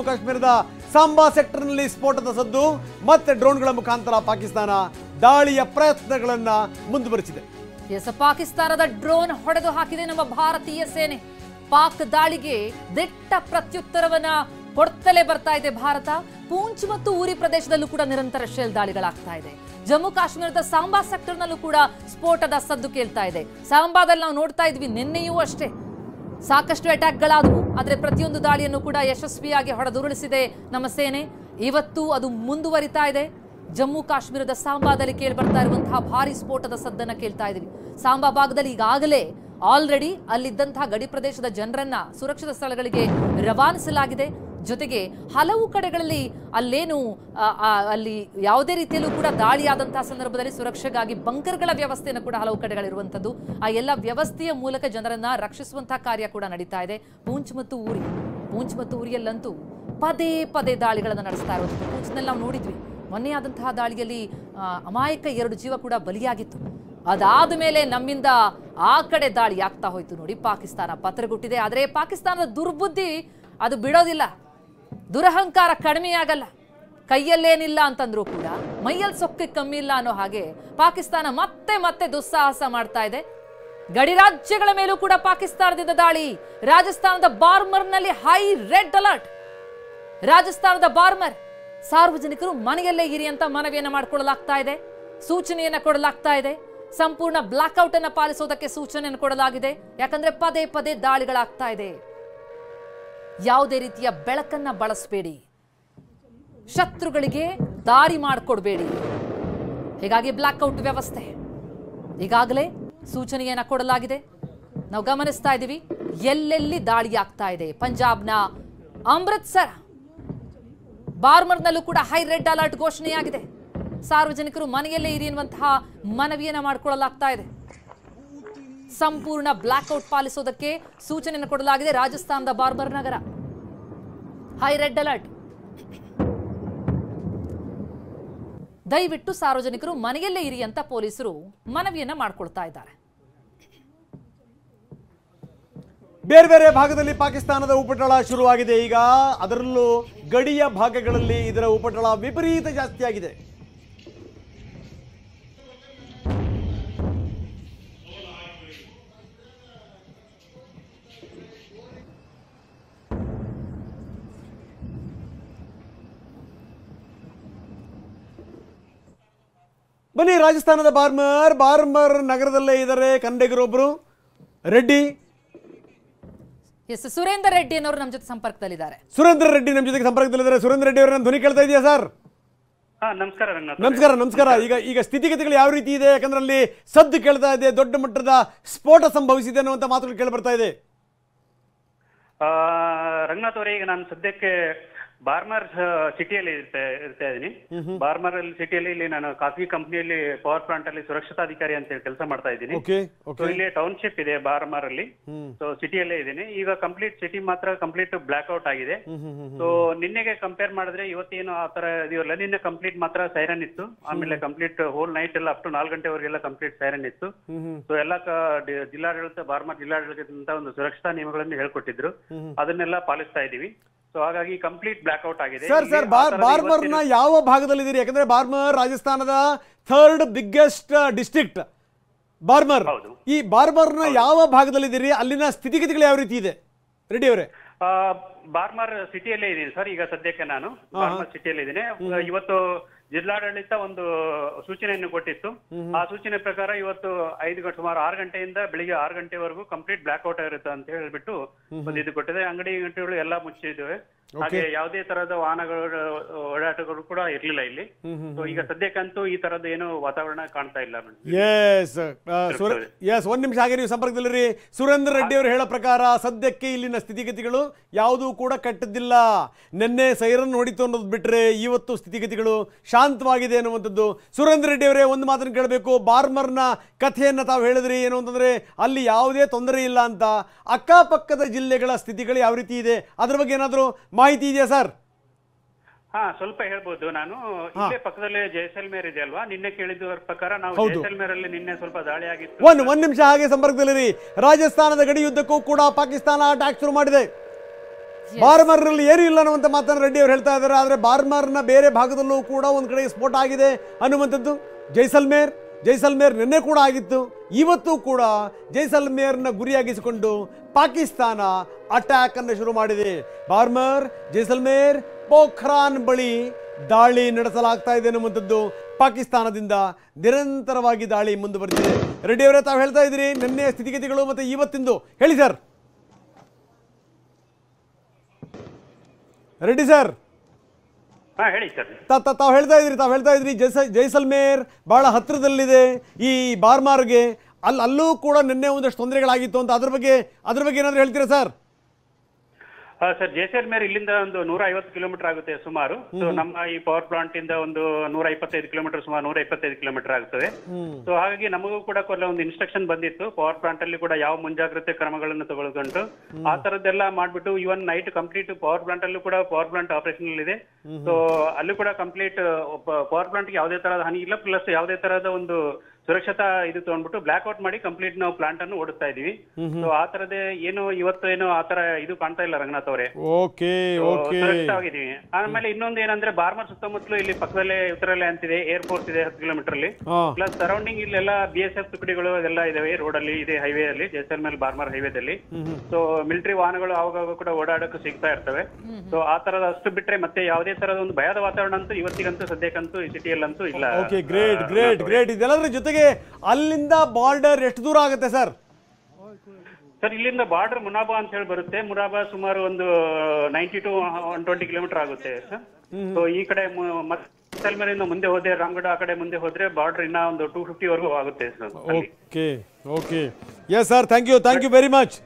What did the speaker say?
ಕಾಶ್ಮೀರದ ಸಾಂಬಾ ಸೆಕ್ಟರ್ನಲ್ಲಿ ಸ್ಫೋಟದ ಸದ್ದು. ಮತ್ತೆ ಡ್ರೋನ್ಗಳ ಮುಖಾಂತರ ಪಾಕಿಸ್ತಾನ ದಾಳಿಯ ಪ್ರಯತ್ನಗಳನ್ನು ಮುಂದುವರಿಸಿದೆ. ಪಾಕಿಸ್ತಾನದ ಡ್ರೋನ್ ಹೊಡೆದು ಹಾಕಿದೆ ನಮ್ಮ ಭಾರತೀಯ ಸೇನೆ. ಪಾಕ್ ದಾಳಿಗೆ ದಿಟ್ಟ ಪ್ರತ್ಯುತ್ತರವನ್ನ ಕೊಡ್ತಲೇ ಬರ್ತಾ ಇದೆ ಭಾರತ. ಪೂಂಚ್ ಮತ್ತು ಉರಿ ಪ್ರದೇಶದಲ್ಲೂ ಕೂಡ ನಿರಂತರ ಶೆಲ್ ದಾಳಿಗಳಾಗ್ತಾ ಇದೆ. ಜಮ್ಮು ಕಾಶ್ಮೀರದ ಸಾಂಬಾ ಸೆಕ್ಟರ್ನಲ್ಲೂ ಕೂಡ ಸ್ಫೋಟದ ಸದ್ದು ಕೇಳ್ತಾ ಇದೆ. ಸಾಂಬಾದಲ್ಲಿ ನಾವು ನೋಡ್ತಾ ಇದ್ವಿ, ನಿನ್ನೆಯೂ ಅಷ್ಟೇ ಸಾಕಷ್ಟು ಅಟ್ಯಾಕ್ಗಳಾದವು. ಆದರೆ ಪ್ರತಿಯೊಂದು ದಾಳಿಯನ್ನು ಕೂಡ ಯಶಸ್ವಿಯಾಗಿ ಹೊಡೆದುರುಳಿಸಿದೆ ನಮ್ಮ ಸೇನೆ. ಇವತ್ತು ಅದು ಮುಂದುವರಿತಾ ಇದೆ. ಜಮ್ಮು ಕಾಶ್ಮೀರದ ಸಾಂಬಾದಲ್ಲಿ ಕೇಳಿ ಬರ್ತಾ ಇರುವಂತಹ ಭಾರಿ ಸ್ಫೋಟದ ಸದ್ದನ್ನ ಕೇಳ್ತಾ ಇದೀವಿ. ಸಾಂಬಾ ಭಾಗದಲ್ಲಿ ಈಗಾಗಲೇ ಆಲ್ರೆಡಿ ಅಲ್ಲಿದ್ದಂತಹ ಗಡಿ ಪ್ರದೇಶದ ಜನರನ್ನ ಸುರಕ್ಷಿತ ಸ್ಥಳಗಳಿಗೆ ರವಾನಿಸಲಾಗಿದೆ. ಜೊತೆಗೆ ಹಲವು ಕಡೆಗಳಲ್ಲಿ ಅಲ್ಲಿ ಯಾವುದೇ ರೀತಿಯಲ್ಲೂ ಕೂಡ ದಾಳಿಯಾದಂತಹ ಸಂದರ್ಭದಲ್ಲಿ ಸುರಕ್ಷೆಗಾಗಿ ಬಂಕರ್ಗಳ ವ್ಯವಸ್ಥೆಯನ್ನು ಕೂಡ ಹಲವು ಕಡೆಗಳಿರುವಂಥದ್ದು. ಆ ಎಲ್ಲ ವ್ಯವಸ್ಥೆಯ ಮೂಲಕ ಜನರನ್ನ ರಕ್ಷಿಸುವಂತಹ ಕಾರ್ಯ ಕೂಡ ನಡೀತಾ ಇದೆ. ಪೂಂಚ್ ಮತ್ತು ಉರಿಯಲ್ಲಂತೂ ಪದೇ ಪದೇ ದಾಳಿಗಳನ್ನು ನಡೆಸ್ತಾ ಇರೋದು. ಪೂಂಚ್ನಲ್ಲಿ ನಾವು ನೋಡಿದ್ವಿ, ಮೊನ್ನೆ ಆದಂತಹ ದಾಳಿಯಲ್ಲಿ ಅಮಾಯಕ 2 ಜೀವ ಕೂಡ ಬಲಿಯಾಗಿತ್ತು. ಅದಾದ ಮೇಲೆ ನಮ್ಮಿಂದ ಆ ಕಡೆ ದಾಳಿ ಆಗ್ತಾ ಹೋಯ್ತು. ನೋಡಿ, ಪಾಕಿಸ್ತಾನ ಪತ್ರಗುಟ್ಟಿದೆ. ಆದರೆ ಪಾಕಿಸ್ತಾನದ ದುರ್ಬುದ್ಧಿ ಅದು ಬಿಡೋದಿಲ್ಲ, ದುರಹಂಕಾರ ಕಡಿಮೆಯಾಗಲ್ಲ. ಕೈಯಲ್ಲೇನಿಲ್ಲ ಅಂತಂದ್ರೂ ಕೂಡ ಮೈಯಲ್ಲಿ ಸೊಕ್ಕೆ ಕಮ್ಮಿ ಇಲ್ಲ ಅನ್ನೋ ಹಾಗೆ ಪಾಕಿಸ್ತಾನ ಮತ್ತೆ ಮತ್ತೆ ದುಸ್ಸಾಹಸ ಮಾಡ್ತಾ ಇದೆ. ಗಡಿ ರಾಜ್ಯಗಳ ಮೇಲೂ ಕೂಡ ಪಾಕಿಸ್ತಾನದಿಂದ ದಾಳಿ. ರಾಜಸ್ಥಾನದ ಬಾರ್ಮರ್ನಲ್ಲಿ ಹೈ ರೆಡ್ ಅಲರ್ಟ್. ರಾಜಸ್ಥಾನದ ಬಾರ್ಮರ್ ಸಾರ್ವಜನಿಕರು ಮನೆಯಲ್ಲೇ ಇರಿ ಅಂತ ಮನವಿಯನ್ನು ಮಾಡಿಕೊಳ್ಳಲಾಗ್ತಾ ಇದೆ, ಸೂಚನೆಯನ್ನು ಕೊಡಲಾಗ್ತಾ ಇದೆ. ಸಂಪೂರ್ಣ ಬ್ಲಾಕ್ಔಟ್ ಅನ್ನು ಪಾಲಿಸೋದಕ್ಕೆ ಸೂಚನೆಯನ್ನು ಕೊಡಲಾಗಿದೆ. ಯಾಕಂದ್ರೆ ಪದೇ ಪದೇ ದಾಳಿಗಳಾಗ್ತಾ ಇದೆ. ಯಾವುದೇ ರೀತಿಯ ಬೆಳಕನ್ನ ಬಳಸಬೇಡಿ, ಶತ್ರುಗಳಿಗೆ ದಾರಿ ಮಾಡಿಕೊಡ್ಬೇಡಿ. ಹೀಗಾಗಿ ಬ್ಲಾಕ್ಔಟ್ ವ್ಯವಸ್ಥೆ ಈಗಾಗಲೇ ಸೂಚನೆಯನ್ನ ಕೊಡಲಾಗಿದೆ. ನಾವು ಗಮನಿಸ್ತಾ ಇದ್ದೀವಿ ಎಲ್ಲೆಲ್ಲಿ ದಾಳಿ ಆಗ್ತಾ ಇದೆ. ಪಂಜಾಬ್ನ ಅಮೃತ್ಸರ್ ಬಾರ್ಮರ್ನಲ್ಲೂ ಕೂಡ ಹೈ ರೆಡ್ ಅಲರ್ಟ್ ಘೋಷಣೆಯಾಗಿದೆ. ಸಾರ್ವಜನಿಕರು ಮನೆಯಲ್ಲೇ ಇರಿ ಎನ್ನುವಂತಹ ಮನವಿಯನ್ನ ಮಾಡಿಕೊಳ್ಳಲಾಗ್ತಾ ಇದೆ. ಸಂಪೂರ್ಣ ಬ್ಲಾಕ್ಔಟ್ ಪಾಲಿಸೋದಕ್ಕೆ ಸೂಚನೆಯನ್ನು ಕೊಡಲಾಗಿದೆ. ರಾಜಸ್ಥಾನದ ಬಾರ್ಮರ್ ನಗರ ಹೈ ರೆಡ್ ಅಲರ್ಟ್. ದಯವಿಟ್ಟು ಸಾರ್ವಜನಿಕರು ಮನೆಯಲ್ಲೇ ಇರಿ ಅಂತ ಪೊಲೀಸರು ಮನವಿಯನ್ನ ಮಾಡಿಕೊಳ್ತಾ ಇದ್ದಾರೆ. ಬೇರೆ ಬೇರೆ ಭಾಗದಲ್ಲಿ ಪಾಕಿಸ್ತಾನದ ಉಪಟಳ ಶುರುವಾಗಿದೆ. ಈಗ ಅದರಲ್ಲೂ ಗಡಿಯ ಭಾಗಗಳಲ್ಲಿ ಇದರ ಉಪಟಳ ವಿಪರೀತ ಜಾಸ್ತಿಯಾಗಿದೆ. ಬನ್ನಿ, ರಾಜಸ್ಥಾನದ ಬಾರ್ಮರ್ ನಗರದಲ್ಲೇ ಇದ್ದಾರೆ ಕನ್ನಡಿಗರೊಬ್ಬರು, ರೆಡ್ಡಿ. ಸುರೇಂದರ್ ರೆಡ್ಡಿ ಅನ್ನೋರು ನಮ್ಮ ಜೊತೆ ಸಂಪರ್ಕದಲ್ಲಿದ್ದಾರೆ. ಸುರೇಂದರ್ ರೆಡ್ಡಿ ನಮ್ಮ ಜೊತೆಗೆ ಸಂಪರ್ಕದಲ್ಲಿದ್ದಾರೆ. ಸುರೇಂದರ್ ರೆಡ್ಡಿ ಅವರ ಧ್ವನಿ ಕೇಳ್ತಾ ಇದೆಯಾ ಸರ್? ನಮಸ್ಕಾರ. ಈಗ ಸ್ಥಿತಿಗತಿಗಳು ಯಾವ ರೀತಿ ಇದೆ? ಯಾಕಂದ್ರೆ ಅಲ್ಲಿ ಸದ್ದು ಕೇಳ್ತಾ ಇದೆ, ದೊಡ್ಡ ಮಟ್ಟದ ಸ್ಫೋಟ ಸಂಭವಿಸಿದೆ ಅನ್ನುವಂತ ಮಾತುಗಳು ಕೇಳಿ ಬರ್ತಾ ಇದೆ. ರಂಗನಾಥ್ ಅವರೇ, ಈಗ ನಾನು ಸದ್ಯಕ್ಕೆ ಬಾರ್ಮರ್ ಸಿಟಿಯಲ್ಲಿ ಇರ್ತಾ ಇದ್ದೀನಿ. ಬಾರ್ಮರ್ ಸಿಟಿಯಲ್ಲಿ ಇಲ್ಲಿ ನಾನು ಖಾಸಗಿ ಕಂಪನಿಯಲ್ಲಿ ಪವರ್ ಪ್ಲಾಂಟ್ ಅಲ್ಲಿ ಸುರಕ್ಷತಾಧಿಕಾರಿ ಅಂತ ಹೇಳಿ ಕೆಲಸ ಮಾಡ್ತಾ ಇದ್ದೀನಿ. ಇಲ್ಲಿ ಟೌನ್ಶಿಪ್ ಇದೆ ಬಾರ್ಮರ್ ಅಲ್ಲಿ. ಸೊ ಸಿಟಿಯಲ್ಲೇ ಇದ್ದೀನಿ. ಈಗ ಕಂಪ್ಲೀಟ್ ಸಿಟಿ ಮಾತ್ರ ಕಂಪ್ಲೀಟ್ ಬ್ಲಾಕ್ ಔಟ್ ಆಗಿದೆ. ಸೊ ನಿನ್ನೆಗೆ ಕಂಪೇರ್ ಮಾಡಿದ್ರೆ ಇವತ್ತೇನು ಆ ತರ ಇದೆಯಲ್ಲ, ನಿನ್ನೆ ಕಂಪ್ಲೀಟ್ ಮಾತ್ರ ಸೈರನ್ ಇತ್ತು. ಆಮೇಲೆ ಕಂಪ್ಲೀಟ್ ಹೋಲ್ ನೈಟ್ ಎಲ್ಲ ಅಪ್ ಟು 4 ಗಂಟೆವರೆಗೆಲ್ಲ ಕಂಪ್ಲೀಟ್ ಸೈರನ್ ಇತ್ತು. ಸೊ ಎಲ್ಲ ಜಿಲ್ಲಾಡಳಿತ, ಬಾರ್ಮರ್ ಜಿಲ್ಲಾಡಳಿತದಿಂದ ಒಂದು ಸುರಕ್ಷತಾ ನಿಯಮಗಳನ್ನು ಹೇಳ್ಕೊಟ್ಟಿದ್ರು, ಅದನ್ನೆಲ್ಲ ಪಾಲಿಸ್ತಾ ಇದೀವಿ. ಸೊ ಹಾಗಾಗಿ ಕಂಪ್ಲೀಟ್ ಬ್ಲಾಕ್ ಔಟ್ ಆಗಿದೆ. ಸರ್ ಬಾರ್ಮರ್ನ ಯಾವ ಭಾಗದಲ್ಲಿದ್ದೀರಿ? ಯಾಕಂದ್ರೆ ಬಾರ್ಮರ್ ರಾಜಸ್ಥಾನದ 3rd ಬಿಗ್ಗೆಸ್ಟ್ ಡಿಸ್ಟ್ರಿಕ್ಟ್ ಬಾರ್ಮರ್. ಈ ಬಾರ್ಮರ್ನ ಯಾವ ಭಾಗದಲ್ಲಿದ್ದೀರಿ? ಅಲ್ಲಿನ ಸ್ಥಿತಿಗತಿಗಳು ಯಾವ ರೀತಿ ಇದೆ ರೆಡ್ಡಿ ಅವರೇ? ಬಾರ್ಮರ್ ಸಿಟಿಯಲ್ಲೇ ಇದ್ದೀನಿ ಸರ್. ಈಗ ಸದ್ಯಕ್ಕೆ ನಾನು ಬಾರ್ಮರ್ ಸಿಟಿಯಲ್ಲಿ ಇದ್ದೀನಿ. ಇವತ್ತು ಜಿಲ್ಲಾಡಳಿತ ಒಂದು ಸೂಚನೆಯನ್ನು ಕೊಟ್ಟಿತ್ತು. ಆ ಸೂಚನೆ ಪ್ರಕಾರ ಇವತ್ತು ಸುಮಾರು 6 ಗಂಟೆಯಿಂದ ಬೆಳಿಗ್ಗೆ 6 ಗಂಟೆವರೆಗೂ ಕಂಪ್ಲೀಟ್ ಬ್ಲಾಕ್ ಔಟ್ ಆಗಿರುತ್ತೆ ಅಂತ ಹೇಳ್ಬಿಟ್ಟು ಒಂದು ಇದು ಕೊಟ್ಟಿದೆ. ಅಂಗಡಿ ಗಂಟೆಗಳು ಎಲ್ಲ ಮುಚ್ಚಿದ್ದೇವೆ. ಹಾಗೆ ಯಾವುದೇ ತರಹದ ವಾಹನಗಳು ಓಡಾಟಗಳು ಕೂಡ ಇರ್ಲಿಲ್ಲ ಇಲ್ಲಿ. ಸೊ ಈಗ ಸದ್ಯಕ್ಕಂತೂ ಈ ತರದ ಏನು ವಾತಾವರಣ ಕಾಣ್ತಾ ಇಲ್ಲ. ಒಂದ್ ನಿಮಿಷ ಹಾಗೆ ನೀವು ಸಂಪರ್ಕದಲ್ಲಿರಿ. ಸುರೇಂದ್ರ ರೆಡ್ಡಿ ಅವರು ಹೇಳೋ ಪ್ರಕಾರ ಸದ್ಯಕ್ಕೆ ಇಲ್ಲಿನ ಸ್ಥಿತಿಗತಿಗಳು ಯಾವುದೂ ಕೂಡ ಕೆಟ್ಟದ್ದಿಲ್ಲ. ನಿನ್ನೆ ಸೈರನ್ ಹೊಡಿತು ಅನ್ನೋದು ಬಿಟ್ರೆ ಇವತ್ತು ಸ್ಥಿತಿಗತಿಗಳು ಶಾಂತವಾಗಿದೆ ಅನ್ನುವಂಥದ್ದು. ಸುರೇಂದ್ರ ರೆಡ್ಡಿ ಅವರೇ, ಒಂದು ಮಾತನ್ನು ಕೇಳಬೇಕು. ಬಾರ್ಮರ್ನ ಕಥೆಯನ್ನು ತಾವು ಹೇಳಿದ್ರಿ, ಏನು ಅಂತಂದ್ರೆ ಅಲ್ಲಿ ಯಾವುದೇ ತೊಂದರೆ ಇಲ್ಲ ಅಂತ. ಅಕ್ಕಪಕ್ಕದ ಜಿಲ್ಲೆಗಳ ಸ್ಥಿತಿಗಳು ಯಾವ ರೀತಿ ಇದೆ, ಅದ್ರ ಬಗ್ಗೆ ಏನಾದರೂ ಮಾಹಿತಿ ಇದೆಯಾ ಸರ್? ಸ್ವಲ್ಪ ಹೇಳ್ಬೋದು. ನಾನು ಇಲ್ಲೇ ಪಕ್ಕದಲ್ಲೇ ಜೈಸಲ್ಮೇರ್ ಇದೆ ಅಲ್ವಾ, ನಿನ್ನೆ ಕೇಳಿದ ಪ್ರಕಾರ ನಾವು ಜೈಸಲ್ಮೇರ್ ಅಲ್ಲಿ ನಿನ್ನೆ ಸ್ವಲ್ಪ ದಾಳಿ ಆಗಿತ್ತು. ಒಂದ್ ನಿಮಿಷ ಹಾಗೆ ಸಂಪರ್ಕದಲ್ಲಿರಿ. ರಾಜಸ್ಥಾನದ ಗಡಿ ಯುದ್ಧಕ್ಕೂ ಕೂಡ ಪಾಕಿಸ್ತಾನ ಅಟ್ಯಾಕ್ ಶುರು ಮಾಡಿದೆ. ಬಾರ್ಮರ್ನಲ್ಲಿ ಏನೂ ಇಲ್ಲ ಅನ್ನುವಂಥ ಮಾತನ್ನು ರೆಡ್ಡಿ ಅವರು ಹೇಳ್ತಾ ಇದ್ದಾರೆ. ಆದರೆ ಬಾರ್ಮರ್ನ ಬೇರೆ ಭಾಗದಲ್ಲೂ ಕೂಡ ಒಂದು ಕಡೆ ಸ್ಫೋಟ ಆಗಿದೆ ಅನ್ನುವಂಥದ್ದು. ಜೈಸಲ್ಮೇರ್ ನಿನ್ನೆ ಕೂಡ ಆಗಿತ್ತು. ಇವತ್ತು ಕೂಡ ಜೈಸಲ್ಮೇರ್ನ ಗುರಿಯಾಗಿಸಿಕೊಂಡು ಪಾಕಿಸ್ತಾನ ಅಟ್ಯಾಕ್ ಅನ್ನು ಶುರು ಮಾಡಿದೆ. ಬಾರ್ಮರ್, ಜೈಸಲ್ಮೇರ್, ಪೋಖ್ರಾನ್ ಬಳಿ ದಾಳಿ ನಡೆಸಲಾಗ್ತಾ ಇದೆ ಅನ್ನುವಂಥದ್ದು ಪಾಕಿಸ್ತಾನದಿಂದ ನಿರಂತರವಾಗಿ ದಾಳಿ ಮುಂದುವರೆದಿದೆ. ರೆಡ್ಡಿ ಅವರೇ, ತಾವು ಹೇಳ್ತಾ ಇದ್ದೀರಿ ನಿನ್ನೆ ಸ್ಥಿತಿಗತಿಗಳು ಮತ್ತೆ ಇವತ್ತಿಂದು ಹೇಳಿ ಸರ್. ರೆಡ್ಡಿ ಸರ್, ಹೇಳಿ ಸರ್. ತಾವು ಹೇಳ್ತಾ ಇದ್ರಿ ಜೈಸಲ್ಮೇರ್ ಬಹಳ ಹತ್ತಿರದಲ್ಲಿದೆ ಈ ಬಾರ್ಮಾರ್ಗೆ. ಅಲ್ಲೂ ಕೂಡ ನಿನ್ನೆ ಒಂದಷ್ಟು ತೊಂದರೆಗಳಾಗಿತ್ತು ಅಂತ, ಅದ್ರ ಬಗ್ಗೆ ಏನಾದ್ರು ಹೇಳ್ತೀರಾ ಸರ್? ಸರ್, ಜೈಸಲ್ಮೇರ್ ಇಲ್ಲಿಂದ ಒಂದು 150 ಕಿಲೋಮೀಟರ್ ಆಗುತ್ತೆ ಸುಮಾರು. ಸೊ ನಮ್ಮ ಈ ಪವರ್ ಪ್ಲಾಂಟ್ ಇಂದ ಒಂದು 125 ಕಿಲೋಮೀಟರ್, ಸುಮಾರು 125 ಕಿಲೋಮೀಟರ್ ಆಗುತ್ತದೆ. ಸೊ ಹಾಗಾಗಿ ನಮಗೂ ಕೂಡ ಒಂದು ಇನ್ಸ್ಟ್ರಕ್ಷನ್ ಬಂದಿತ್ತು ಪವರ್ ಪ್ಲಾಂಟ್ ಅಲ್ಲಿ ಕೂಡ ಯಾವ ಮುಂಜಾಗ್ರತೆ ಕ್ರಮಗಳನ್ನು ತಗೊಳ್ಕೊಂಡು ಆ ತರದ್ದೆಲ್ಲ ಮಾಡ್ಬಿಟ್ಟು ಇವನ್ ನೈಟ್ ಕಂಪ್ಲೀಟ್ ಪವರ್ ಪ್ಲಾಂಟ್ ಅಲ್ಲೂ ಕೂಡ ಪವರ್ ಪ್ಲಾಂಟ್ ಆಪರೇಷನ್ ಇದೆ. ಸೊ ಅಲ್ಲೂ ಕೂಡ ಕಂಪ್ಲೀಟ್ ಪವರ್ ಪ್ಲಾಂಟ್ ಯಾವುದೇ ತರಹದ ಹಾನಿ ಇಲ್ಲ, ಪ್ಲಸ್ ಯಾವುದೇ ತರಹದ ಒಂದು ಸುರಕ್ಷತಾ ಇದು ತಗೊಂಡ್ಬಿಟ್ಟು ಬ್ಲಾಕ್ ಔಟ್ ಮಾಡಿ ಕಂಪ್ಲೀಟ್ ನಾವು ಪ್ಲಾಂಟ್ ಅನ್ನು ಓಡಿಸ್ತಾ ಇದೀವಿ. ಸೊ ಆ ತರದೇ ಏನು ಇವತ್ತು ಏನು ಆ ತರ ಇದು ಕಾಣ್ತಾ ಇಲ್ಲ ರಂಗನಾಥ್ ಅವರೇ. ಸುರಕ್ಷಿತವಾಗಿದ್ದೀವಿ. ಆಮೇಲೆ ಇನ್ನೊಂದು ಏನಂದ್ರೆ ಬಾರ್ಮರ್ ಸುತ್ತಮುತ್ತಲು ಇಲ್ಲಿ ಪಕ್ಕದಲ್ಲೇ ಉತ್ತರಲ್ಲೇ ಅಂತಿದೆ ಏರ್ಫೋರ್ಸ್ ಇದೆ 10 ಕಿಲೋಮೀಟರ್ ಅಲ್ಲಿ. ಪ್ಲಸ್ ಸರೌಂಡಿಂಗ್ ಇಲ್ಲೆಲ್ಲ BSF ತುಕಡಿಗಳು ಇದೆಲ್ಲ ಇದಾವೆ ರೋಡ್ ಅಲ್ಲಿ, ಇದೆ ಹೈವೇ ಅಲ್ಲಿ, ಜೈಸಲ್ಮೇರ್ ಬಾರ್ಮರ್ ಹೈವೇದಲ್ಲಿ. ಸೊ ಮಿಲಿಟರಿ ವಾಹನಗಳು ಅವಾಗ ಕೂಡ ಓಡಾಡಕ್ಕೆ ಸಿಗ್ತಾ ಇರ್ತವೆ. ಸೊ ಆ ತರದ ಅಷ್ಟು ಬಿಟ್ರೆ ಮತ್ತೆ ಯಾವುದೇ ತರದ ಒಂದು ಭಯದ ವಾತಾವರಣ ಅಂತೂ ಇವತ್ತಿಗಂತೂ ಸದ್ಯಕ್ಕಂತೂ ಈ ಸಿಟಿಯಲ್ಲಂತೂ ಇಲ್ಲ. ಗ್ರೇಟ್. ಇದೆಲ್ಲದ್ರ ಜೊತೆಗೆ ಅಲ್ಲಿಂದ ಬಾರ್ಡರ್ ಎಷ್ಟು ದೂರ ಆಗುತ್ತೆ ಸರ್? ಸರ್, ಇಲ್ಲಿಂದ ಬಾರ್ಡರ್ ಮುನಾಬಾ ಅಂತ ಹೇಳಿ ಬರುತ್ತೆ. ಮುನಾಬಾ ಸುಮಾರು ಒಂದು 90 to 120 ಕಿಲೋಮೀಟರ್ ಆಗುತ್ತೆ ಸರ್. ಸೊ ಈ ಕಡೆ ಜೈಸಲ್ಮೇರಿಂದ ಮುಂದೆ ಹೋದ್ರೆ ರಾಮಗಢ ಆ ಕಡೆ ಮುಂದೆ ಹೋದ್ರೆ ಬಾರ್ಡರ್ ಇನ್ನ ಒಂದು 250 ವರೆಗೂ ಆಗುತ್ತೆ sir. Okay. Yes sir, thank you very much.